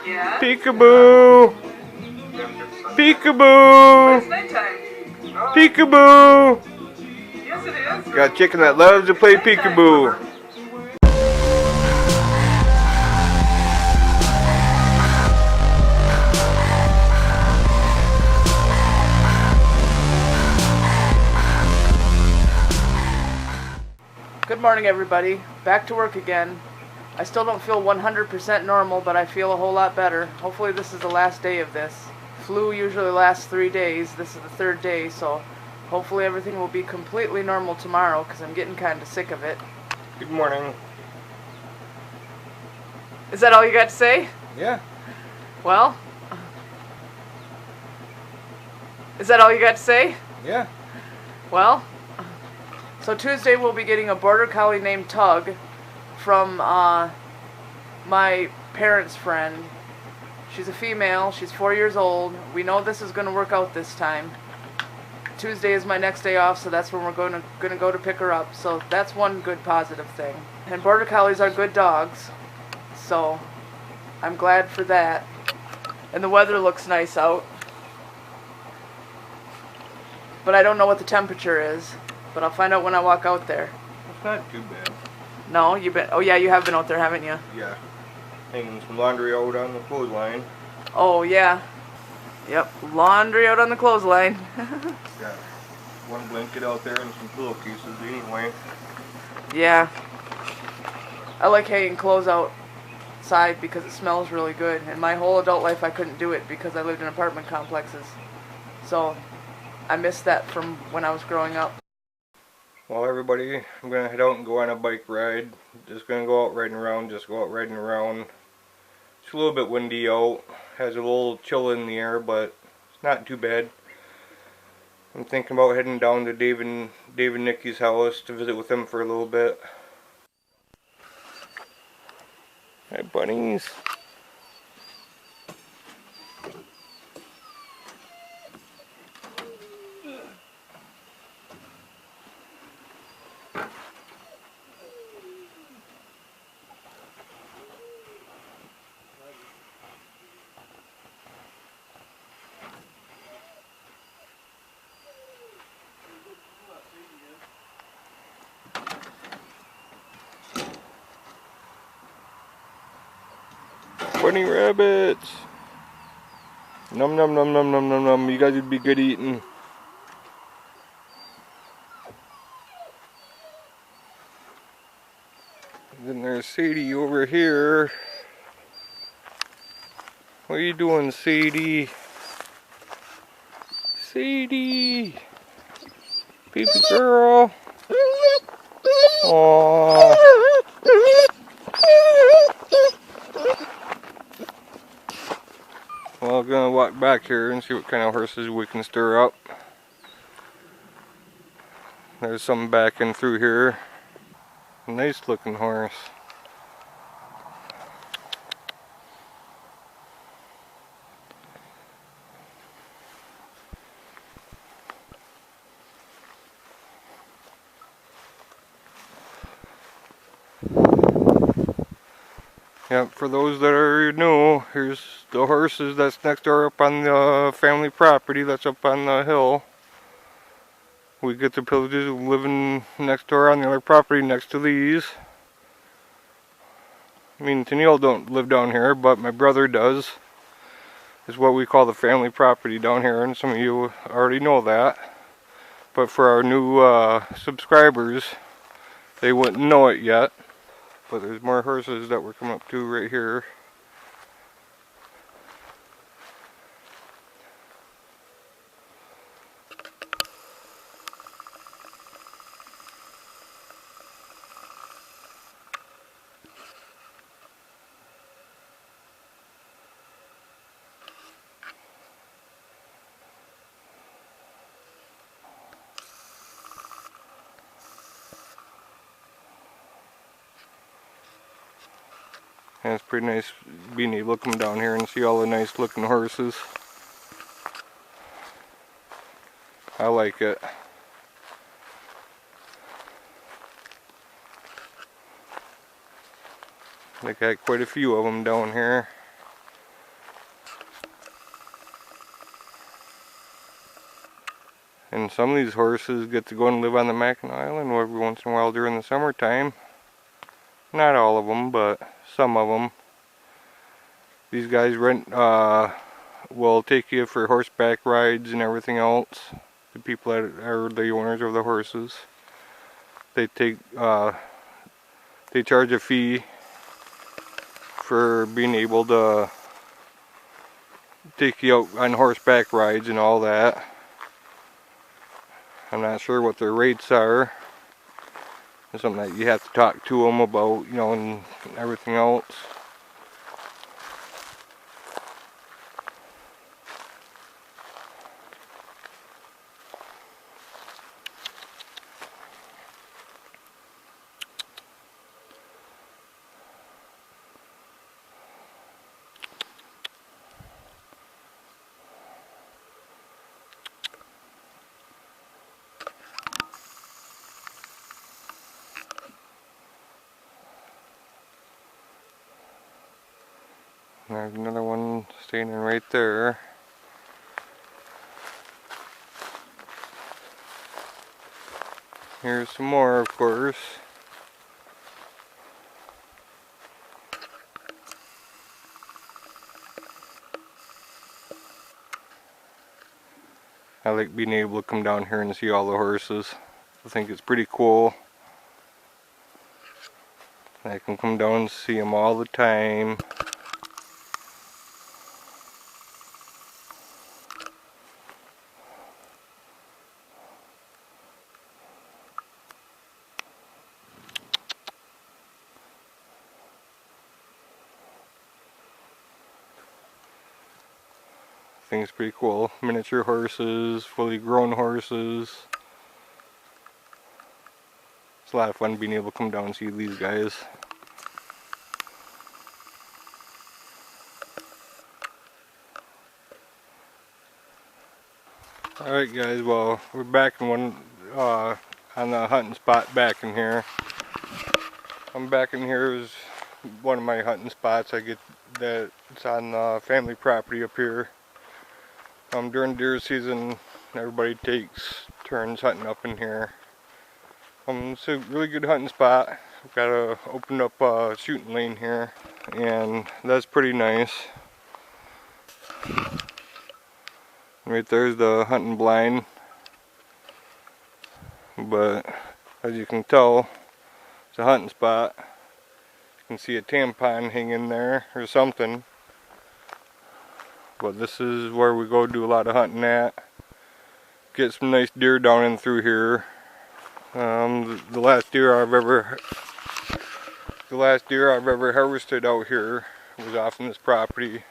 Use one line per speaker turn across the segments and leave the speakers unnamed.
Yeah?
Peekaboo! Peekaboo!
It's nighttime.
Peekaboo!
Yes, it is.
Got a chicken that loves to play peekaboo.
Good morning, everybody. Back to work again. I still don't feel 100% normal, but I feel a whole lot better. Hopefully this is the last day of this. Flu usually lasts 3 days. This is the third day, so hopefully everything will be completely normal tomorrow because I'm getting kind of sick of it.
Good morning.
Is that all you got to say?
Yeah.
Well, is that all you got to say?
Yeah.
Well, so Tuesday we'll be getting a border collie named Tug from my parents' friend. She's a female. She's 4 years old. We know this is going to work out this time. Tuesday is my next day off, so that's when we're going to go to pick her up. So that's one good positive thing. And border collies are good dogs, so I'm glad for that. And the weather looks nice out. But I don't know what the temperature is. But I'll find out when I walk out there.
It's not too bad.
No, you've been. Oh yeah, you have been out there, haven't you?
Yeah. Hanging some laundry out on the clothesline.
Oh yeah. Yep, laundry out on the clothesline.
Got one blanket out there and some pillowcases anyway.
Yeah. I like hanging clothes outside because it smells really good. And my whole adult life I couldn't do it because I lived in apartment complexes. So I missed that from when I was growing up.
Well, everybody, I'm going to head out and go on a bike ride. Just going to go out riding around, just go out riding around. It's a little bit windy out. Has a little chill in the air, but it's not too bad. I'm thinking about heading down to Dave and Nikki's house to visit with them for a little bit. Hi, bunnies. Bunny rabbits. Num num num num num num num. You guys would be good eating. Then there's Sadie over here. What are you doing, Sadie? Sadie! Baby girl! Aww! Well, I'm gonna walk back here and see what kind of horses we can stir up. There's some backing through here. Nice looking horse. Yep, for those that are new, here's the horses that's next door up on the family property that's up on the hill. We get the privileges of living next door on the other property next to these. I mean, Tennille don't live down here, but my brother does. It's what we call the family property down here, and some of you already know that. But for our new subscribers, they wouldn't know it yet. But there's more horses that we're coming up to right here. And it's pretty nice being able to come down here and see all the nice looking horses. I like it. They got quite a few of them down here. And some of these horses get to go and live on the Mackinac Island every once in a while during the summertime. Not all of them, but some of them. These guys will take you for horseback rides and everything else. The people that are the owners of the horses. They charge a fee for being able to take you out on horseback rides and all that. I'm not sure what their rates are. It's something that you have to talk to them about, you know, and everything else. There's another one standing right there. Here's some more, of course. I like being able to come down here and see all the horses. I think it's pretty cool. I can come down and see them all the time. I think it's pretty cool. Miniature horses, fully grown horses. It's a lot of fun being able to come down and see these guys. Alright guys, well, we're back in one on the hunting spot back in here. I'm back in here is one of my hunting spots. I get that it's on family property up here. During deer season, everybody takes turns hunting up in here. It's a really good hunting spot. We've got a opened up shooting lane here, and that's pretty nice. Right there's the hunting blind, but as you can tell, it's a hunting spot. You can see a tampon hanging there or something. But this is where we go do a lot of hunting at. Get some nice deer down in through here. The last deer I've ever harvested out here was off on this property,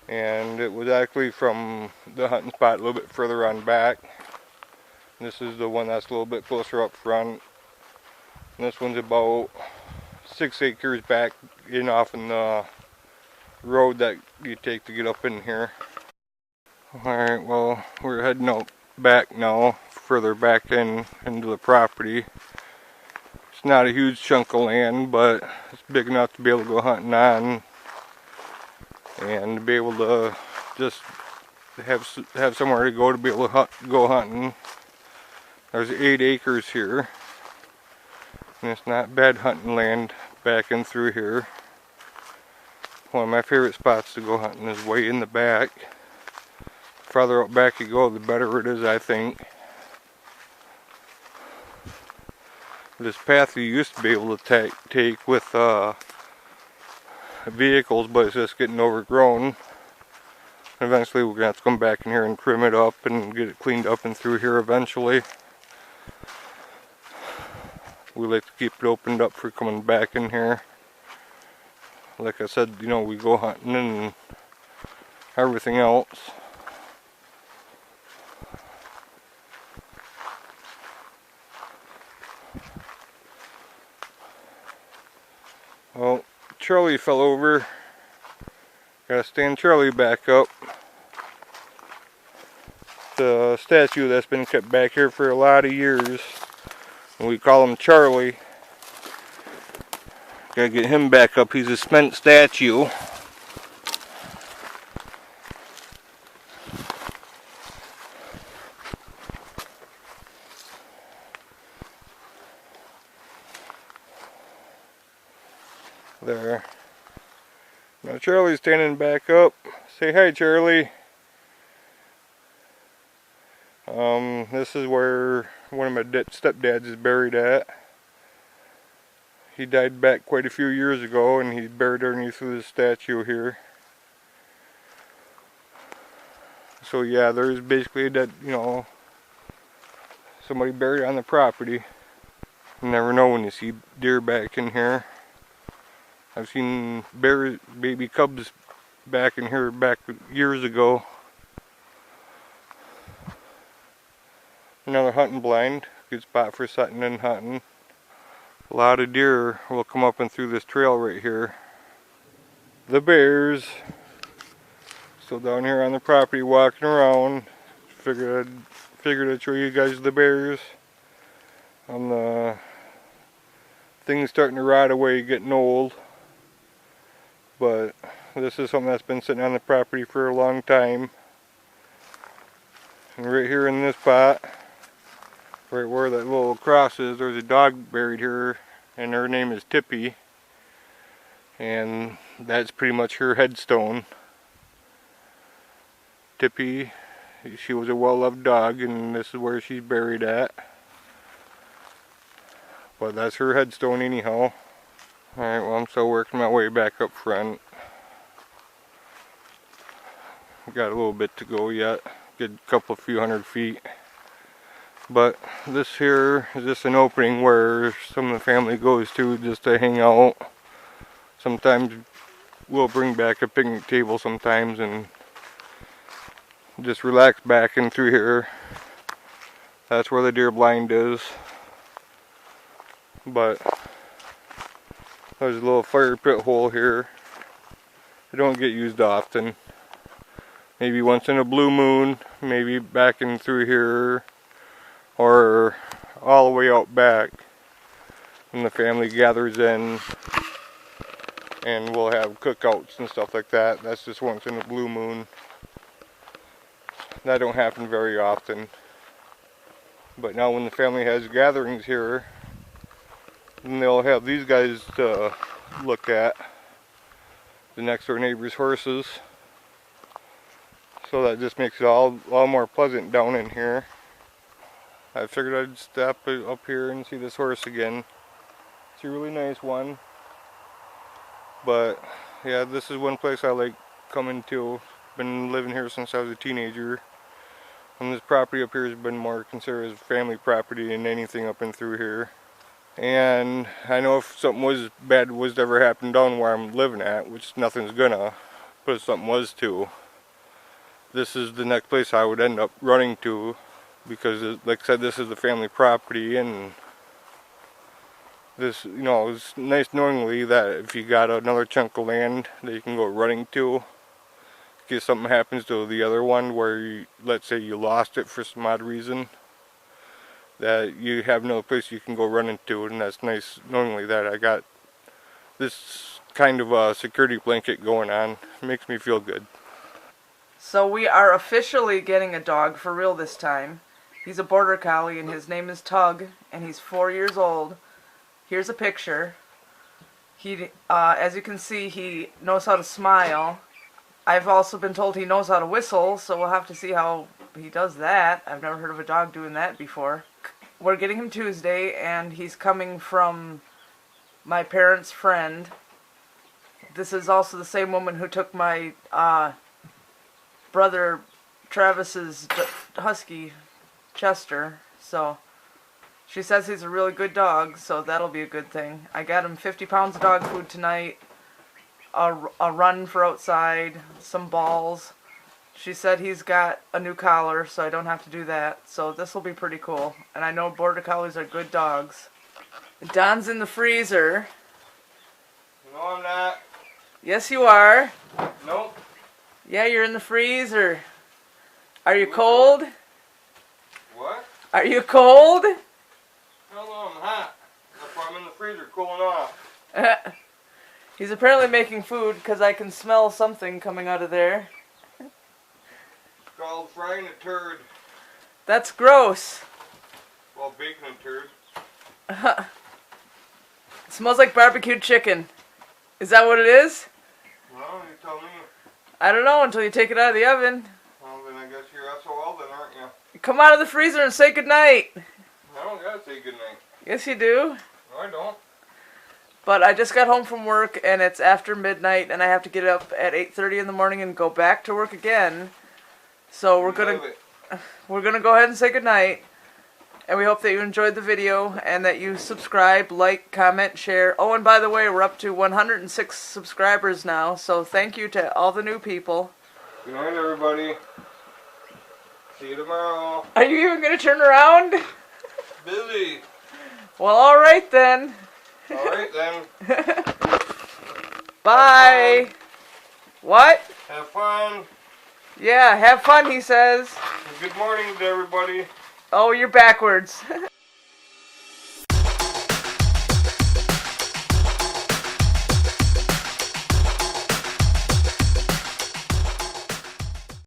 and it was actually from the hunting spot a little bit further on back. This is the one that's a little bit closer up front. And this one's about 6 acres back in off in the road that you take to get up in here. Alright, well, we're heading out back now, further back into the property. It's not a huge chunk of land, but it's big enough to be able to go hunting on and to be able to just have somewhere to go to be able to go hunting. There's 8 acres here, and it's not bad hunting land back in through here. One of my favorite spots to go hunting is way in the back. The farther out back you go, the better it is, I think. This path you used to be able to take with vehicles, but it's just getting overgrown. Eventually we're going to have to come back in here and trim it up and get it cleaned up and through here eventually. We like to keep it opened up for coming back in here. Like I said, you know, we go hunting and everything else. Well, Charlie fell over. Gotta stand Charlie back up. The statue that's been kept back here for a lot of years. And we call him Charlie. Gotta get him back up. He's a cement statue. There. Now Charlie's standing back up. Say hi, Charlie. This is where one of my stepdads is buried at. He died back quite a few years ago, and he's buried underneath this statue here. So yeah, there's basically that, you know, somebody buried on the property. You never know when you see deer back in here. I've seen baby cubs back in here back years ago. Another hunting blind, good spot for sitting and hunting. A lot of deer will come up and through this trail right here. The bears still down here on the property walking around. Figured I'd show you guys the bears. The thing's starting to rot away, getting old. But this is something that's been sitting on the property for a long time. And right here in this spot, right where that little cross is, there's a dog buried here, and her name is Tippy. And that's pretty much her headstone. Tippy, she was a well-loved dog, and this is where she's buried at. But that's her headstone anyhow. Alright, well, I'm still working my way back up front. Got a little bit to go yet. Good few hundred feet. But this here is just an opening where some of the family goes to just to hang out. Sometimes we'll bring back a picnic table sometimes and just relax back in through here. That's where the deer blind is. But there's a little fire pit hole here. It don't get used often. Maybe once in a blue moon, maybe back in through here, or all the way out back when the family gathers in, and we'll have cookouts and stuff like that. That's just once in a blue moon. That don't happen very often. But now when the family has gatherings here, then they'll have these guys to look at, the next door neighbor's horses. So that just makes it all more pleasant down in here. I figured I'd step up here and see this horse again. It's a really nice one. But yeah, this is one place I like coming to. Been living here since I was a teenager. And this property up here has been more considered as family property than anything up and through here. And I know if something bad was to ever happen down where I'm living at, which nothing's gonna, but if something was to, this is the next place I would end up running to, because like I said, this is the family property, and this, you know, it's nice knowingly that if you got another chunk of land that you can go running to, in case something happens to the other one where you, let's say you lost it for some odd reason, that you have no place you can go running to. And that's nice knowingly that I got this kind of a security blanket going on. It makes me feel good.
So we are officially getting a dog for real this time. He's a border collie and his name is Tug, and he's 4 years old. Here's a picture. He, as you can see, he knows how to smile. I've also been told he knows how to whistle, so we'll have to see how he does that. I've never heard of a dog doing that before. We're getting him Tuesday, and he's coming from my parents' friend. This is also the same woman who took my brother Travis's husky, Chester. So she says he's a really good dog, so that'll be a good thing. I got him 50 pounds of dog food tonight, a run for outside, some balls. She said he's got a new collar, so I don't have to do that. So this will be pretty cool. And I know border collies are good dogs. Don's in the freezer.
No, I'm not.
Yes, you are.
Nope.
Yeah, you're in the freezer. Are you cold?
What?
Are you cold?
Hell no, I'm hot. That's why I'm in the freezer cooling off.
He's apparently making food because I can smell something coming out of there.
It's called frying a turd.
That's gross.
Well, baking a turd.
It smells like barbecued chicken. Is that what it is?
Well, you tell me.
I don't know until you take it out of the oven.
Well, then I guess you're SOL then, aren't you?
Come out of the freezer and say goodnight.
I don't gotta say goodnight.
Yes, you do.
No, I don't.
But I just got home from work and it's after midnight and I have to get up at 8:30 in the morning and go back to work again. So we're gonna go ahead and say goodnight. And we hope that you enjoyed the video and that you subscribe, like, comment, share. Oh, and by the way, we're up to 106 subscribers now. So thank you to all the new people.
Good night, everybody. See you tomorrow.
Are you even gonna turn around?
Busy.
Well, all right then.
All right then.
Bye. What?
Have fun.
Yeah, have fun, he says.
Good morning to everybody.
Oh, you're backwards.